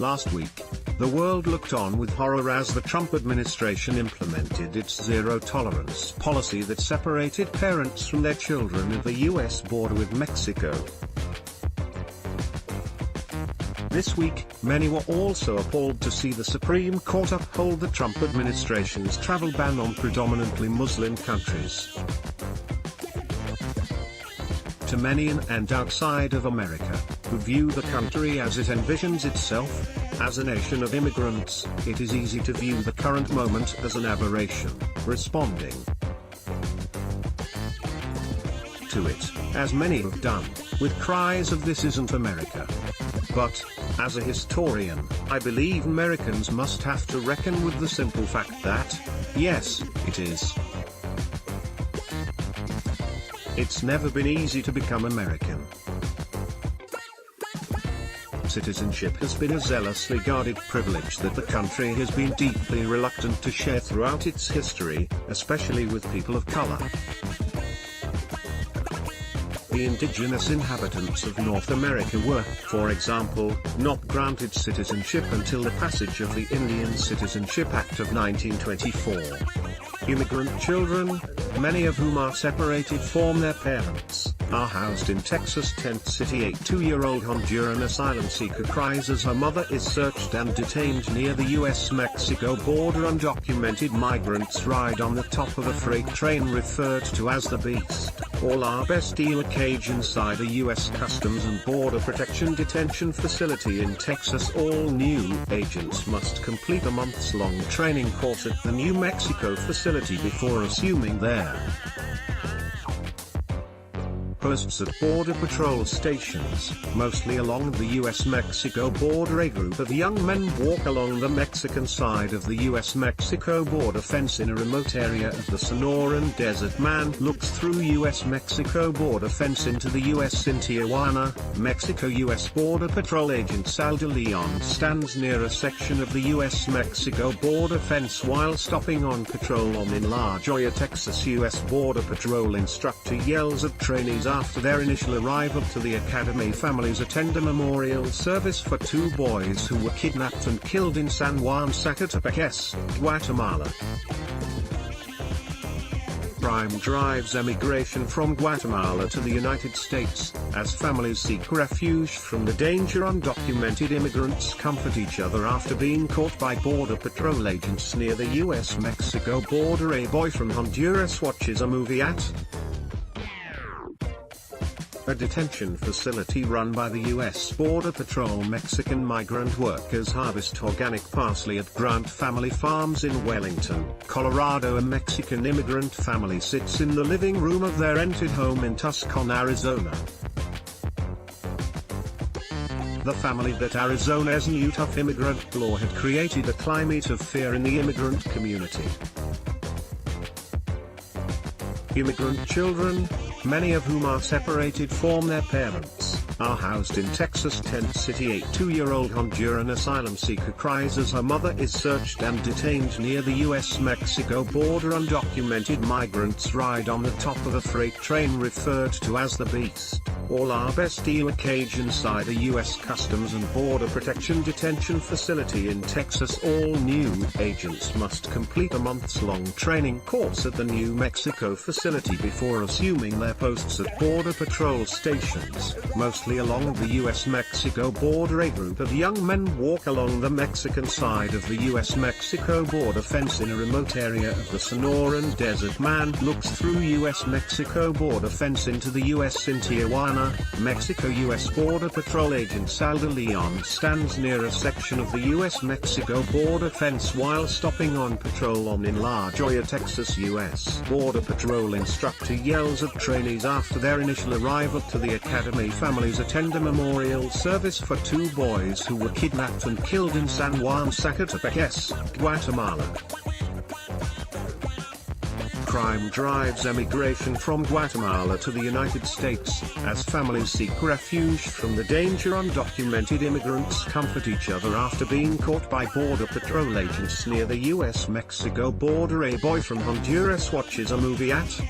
Last week, the world looked on with horror as the Trump administration implemented its zero-tolerance policy that separated parents from their children at the US border with Mexico. This week, many were also appalled to see the Supreme Court uphold the Trump administration's travel ban on predominantly Muslim countries. To many in and outside of America, who view the country as it envisions itself, as a nation of immigrants, it is easy to view the current moment as an aberration, responding to it, as many have done, with cries of "This isn't America." But, as a historian, I believe Americans must have to reckon with the simple fact that, yes, it is. It's never been easy to become American. Citizenship has been a zealously guarded privilege that the country has been deeply reluctant to share throughout its history, especially with people of color. The indigenous inhabitants of North America were, for example, not granted citizenship until the passage of the Indian Citizenship Act of 1924. Immigrant children, many of whom are separated from their parents, are housed in Texas tent city. A 2-year-old Honduran asylum seeker cries as her mother is searched and detained near the US-Mexico border. Undocumented migrants ride on the top of a freight train referred to as the Beast. All are best in a cage inside a US Customs and Border Protection detention facility in Texas. All new agents must complete a months-long training course at the New Mexico facility before assuming their posts at Border Patrol stations, mostly along the US-Mexico border. A group of young men walk along the Mexican side of the US-Mexico border fence in a remote area of the Sonoran Desert. Man looks through US-Mexico border fence into the US in Tijuana, Mexico. US Border Patrol agent Sal de Leon stands near a section of the US-Mexico border fence while stopping on patrol in La Joya, Texas. US Border Patrol instructor yells at trainees after their initial arrival to the academy. Families attend a memorial service for 2 boys who were kidnapped and killed in San Juan, Zacatepec, Guatemala. Crime drives emigration from Guatemala to the United States, as families seek refuge from the danger. Undocumented immigrants comfort each other after being caught by Border Patrol agents near the US-Mexico border. A boy from Honduras watches a movie at a detention facility run by the U.S. Border Patrol. Mexican migrant workers harvest organic parsley at Grant Family Farms in Wellington, Colorado. A Mexican immigrant family sits in the living room of their rented home in Tucson, Arizona. The family that Arizona's new tough immigrant law had created a climate of fear in the immigrant community. Immigrant children, many of whom are separated from their parents, are housed in Texas tent city. A 2-year-old Honduran asylum seeker cries as her mother is searched and detained near the US-Mexico border. Undocumented migrants ride on the top of a freight train referred to as the Beast. All are best in a cage inside a US Customs and Border Protection detention facility in Texas. All new agents must complete a months-long training course at the New Mexico facility before assuming their posts at Border Patrol stations, mostly along the US-Mexico border. A group of young men walk along the Mexican side of the US-Mexico border fence in a remote area of the Sonoran Desert. Man looks through US-Mexico border fence into the US in Tijuana, Mexico. US Border Patrol agent Sal de Leon stands near a section of the US-Mexico border fence while stopping on patrol in La Joya, Texas. US Border Patrol instructor yells at trainees after their initial arrival to the academy. Families attend a memorial service for 2 boys who were kidnapped and killed in San Juan, Zacatepec, Guatemala. Crime drives emigration from Guatemala to the United States, as families seek refuge from the danger. Undocumented immigrants comfort each other after being caught by Border Patrol agents near the US-Mexico border. A boy from Honduras watches a movie at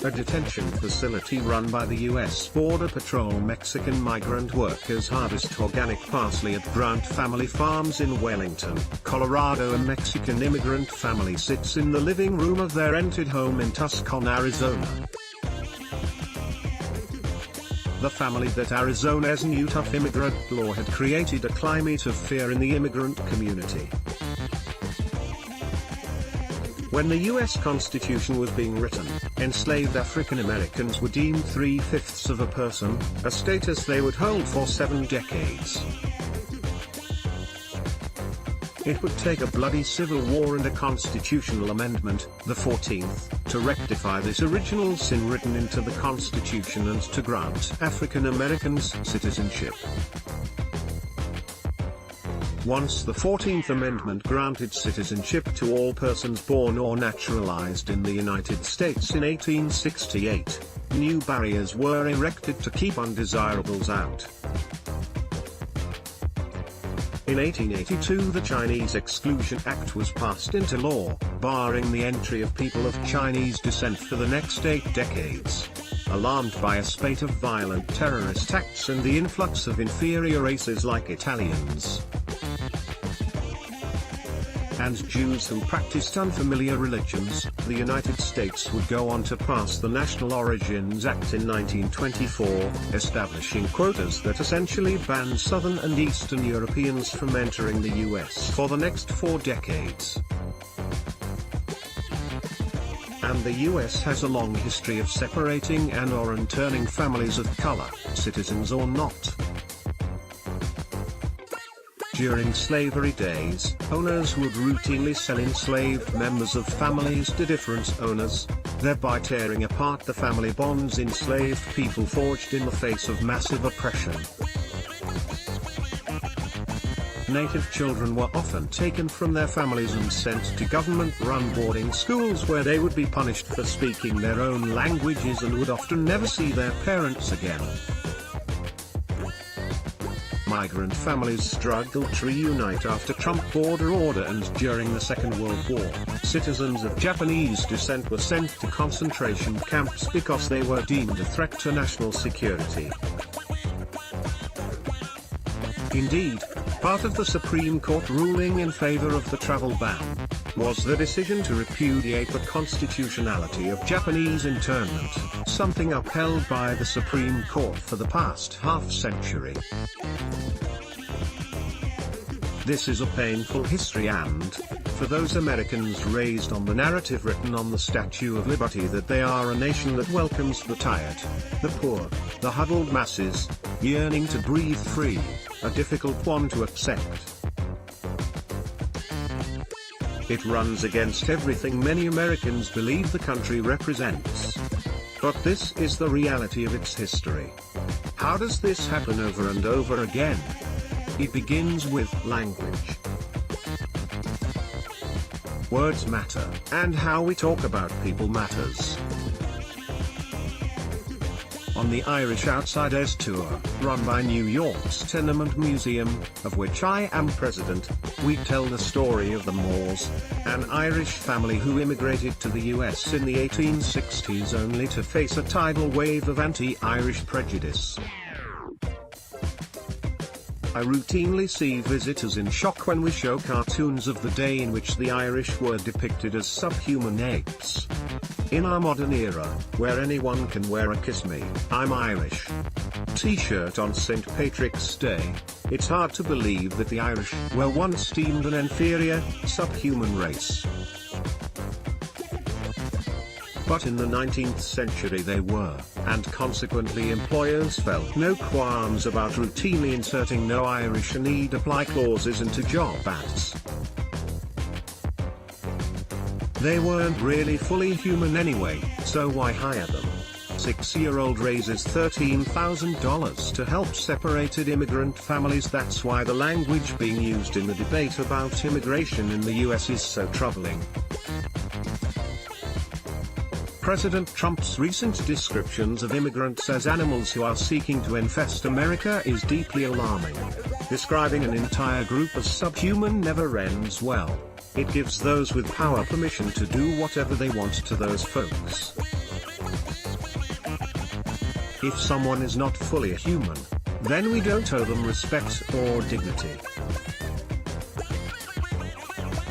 a detention facility run by the U.S. Border Patrol. Mexican migrant workers harvest organic parsley at Grant Family Farms in Wellington, Colorado. A Mexican immigrant family sits in the living room of their rented home in Tucson, Arizona. The family that Arizona's new tough immigrant law had created a climate of fear in the immigrant community. When the U.S. Constitution was being written, enslaved African Americans were deemed 3/5 of a person, a status they would hold for 7 decades. It would take a bloody civil war and a constitutional amendment, the 14th, to rectify this original sin written into the Constitution and to grant African Americans citizenship. Once the 14th Amendment granted citizenship to all persons born or naturalized in the United States in 1868, new barriers were erected to keep undesirables out. In 1882 the Chinese Exclusion Act was passed into law, barring the entry of people of Chinese descent for the next 8 decades. Alarmed by a spate of violent terrorist acts and the influx of inferior races like Italians and Jews who practiced unfamiliar religions, the United States would go on to pass the National Origins Act in 1924, establishing quotas that essentially banned Southern and Eastern Europeans from entering the U.S. for the next 4 decades. And the U.S. has a long history of separating and/or interning families of color, citizens or not. During slavery days, owners would routinely sell enslaved members of families to different owners, thereby tearing apart the family bonds enslaved people forged in the face of massive oppression. Native children were often taken from their families and sent to government-run boarding schools where they would be punished for speaking their own languages and would often never see their parents again. Migrant families struggled to reunite after Trump border order, and during the Second World War, citizens of Japanese descent were sent to concentration camps because they were deemed a threat to national security. Indeed, part of the Supreme Court ruling in favor of the travel ban was the decision to repudiate the constitutionality of Japanese internment, something upheld by the Supreme Court for the past half-century. This is a painful history, and, for those Americans raised on the narrative written on the Statue of Liberty that they are a nation that welcomes the tired, the poor, the huddled masses, yearning to breathe free, a difficult one to accept. It runs against everything many Americans believe the country represents. But this is the reality of its history. How does this happen over and over again? It begins with language. Words matter, and how we talk about people matters. On the Irish Outsiders Tour, run by New York's Tenement Museum, of which I am president, we tell the story of the Moors, an Irish family who immigrated to the US in the 1860s only to face a tidal wave of anti-Irish prejudice. I routinely see visitors in shock when we show cartoons of the day in which the Irish were depicted as subhuman apes. In our modern era, where anyone can wear a "Kiss Me, I'm Irish" t-shirt on St. Patrick's Day, it's hard to believe that the Irish were once deemed an inferior, subhuman race. But in the 19th century they were, and consequently employers felt no qualms about routinely inserting "No Irish" and "Need apply" clauses into job ads. They weren't really fully human anyway, so why hire them? 6-year-old raises $13,000 to help separated immigrant families. That's why the language being used in the debate about immigration in the US is so troubling. President Trump's recent descriptions of immigrants as animals who are seeking to infest America is deeply alarming. Describing an entire group as subhuman never ends well. It gives those with power permission to do whatever they want to those folks. If someone is not fully a human, then we don't owe them respect or dignity.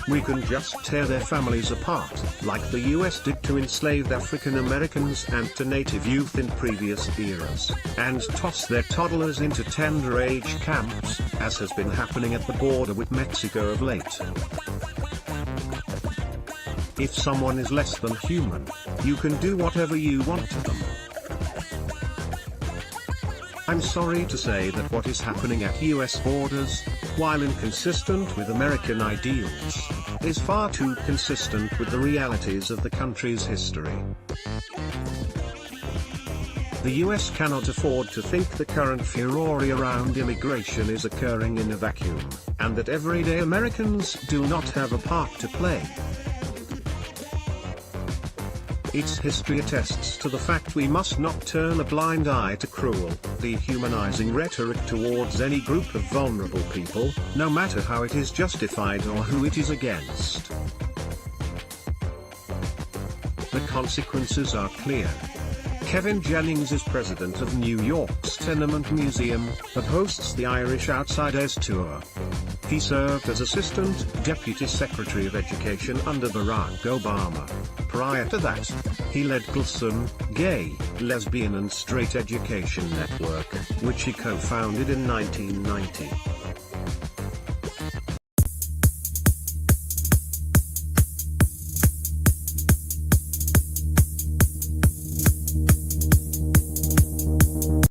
We can just tear their families apart, like the US did to enslaved African Americans and to native youth in previous eras, and toss their toddlers into tender age camps, as has been happening at the border with Mexico of late. If someone is less than human, you can do whatever you want to them. I'm sorry to say that what is happening at US borders, while inconsistent with American ideals, is far too consistent with the realities of the country's history. The US cannot afford to think the current furore around immigration is occurring in a vacuum, and that everyday Americans do not have a part to play. Its history attests to the fact we must not turn a blind eye to cruel, dehumanizing rhetoric towards any group of vulnerable people, no matter how it is justified or who it is against. The consequences are clear. Kevin Jennings is president of New York's Tenement Museum, that hosts the Irish Outsiders Tour. He served as Assistant Deputy Secretary of Education under Barack Obama. Prior to that, he led GLSEN, Gay, Lesbian and Straight Education Network, which he co-founded in 1990.